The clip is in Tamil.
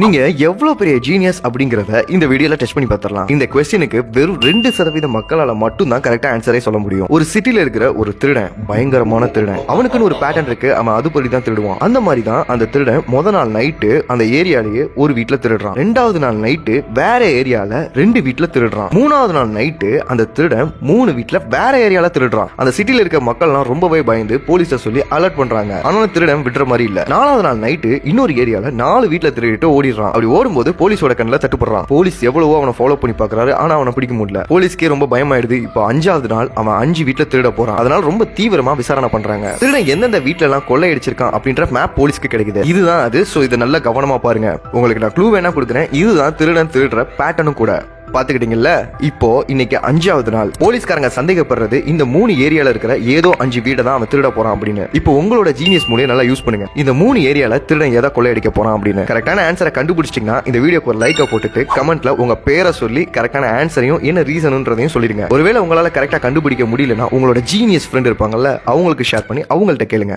நீங்க எவ்வளவு பெரிய ஜீனியஸ் அப்படிங்கறத இந்த வீடியோல டெஸ்ட் பண்ணி பார்த்திடலாம். இந்த क्वेश्चनக்கு வெறும் 2% மக்களால மட்டும் தான் கரெக்டா ஆன்சரே சொல்ல முடியும். ஒரு சிட்டில இருக்கிற ஒரு திருடன், பயங்கரமான திருடன், அவனுக்குன்னு ஒரு பேட்டர்ன் இருக்கு. அவன் அதுபடி தான் திருடுவான். அந்த மாதிரி தான் அந்த திருடன் முத நாள் நைட்டு அந்த ஏரியாலேயே ஒரு வீட்ல திருடுறான். ரெண்டாவது நாள் நைட்டு வேற ஏரியால 2 வீட்ல திருடுறான். மூணாவது நாள் நைட்டு அந்த திருடன் 3 வீட்ல வேற ஏரியால திருடுறான். அந்த சிட்டில இருக்க மக்கள்லாம் ரொம்பவே பயந்து போலீஸ சொல்லி அலர்ட் பண்றாங்க. ஆனாலும் திருடன் விடுற மாதிரி இல்ல. நாலாவது நாள் நைட்டு இன்னொரு ஏரியால 4 வீட்ல திருடிட்டு ஓடிடுறான். அப்படி ஓடும்போது போலீஸோட கண்ணில் தட்டுப்படுறான். போலீஸ் எவ்வளவோ அவனை ஃபாலோ பண்ணி பாக்குறாரு. ஆனா அவனை பிடிக்க முடியல. போலீஸ்க்கே ரொம்ப பயமாயிடுது. இப்போ 5வது நாள் அவன் 5 வீட்ல திருட போறான். அதனால ரொம்ப தீவிரமா விசாரணை பண்றாங்க. திருடன் எந்தெந்த வீட்ல எல்லாம் கொள்ளை அடிச்சிருக்கான் அப்படின்ற மேப் போலீஸ்க்கு கிடைக்குது. இதுதான் அது. சோ இதை நல்லா கவனமா பாருங்க. உங்களுக்கு நான் க்ளூ வேணா கொடுக்குறேன். இதுதான் திருடன் திருடுற பேட்டர்னும் கூட. பாத்துக்கிட்டீங்கல்ல. இப்போ இன்னைக்கு 5வது நாள். போலீஸ்காரங்க சந்தேகப்படுறது இந்த 3 ஏரியால இருக்கிற ஏதோ 5 வீடை தான் அவன் திருட போறான் அப்படின்னு. இப்போ உங்களோட ஜீனியஸ் மூலியம் நல்லா யூஸ் பண்ணுங்க. இந்த 3 ஏரியால திருடன் எதை கொள்ளையடிக்க போறான் அப்படின்னு கரெக்டான ஆன்சரை கண்டுபிடிச்சிட்டீங்கன்னா இந்த வீடியோக்கு ஒரு லைக்கை போட்டுட்டு கமெண்ட்ல உங்க பேரை சொல்லி கரெக்டான ஆன்சரையும் என்ன ரீசன்ன்றதையும் சொல்லிடுங்க. ஒருவேளை உங்களால கரெக்டா கண்டுபிடிக்க முடியலன்னா உங்களோட ஜீனியஸ் ஃப்ரெண்ட் இருப்பாங்கல்ல, அவங்களுக்கு ஷேர் பண்ணி அவங்கள்ட்ட கேளுங்க.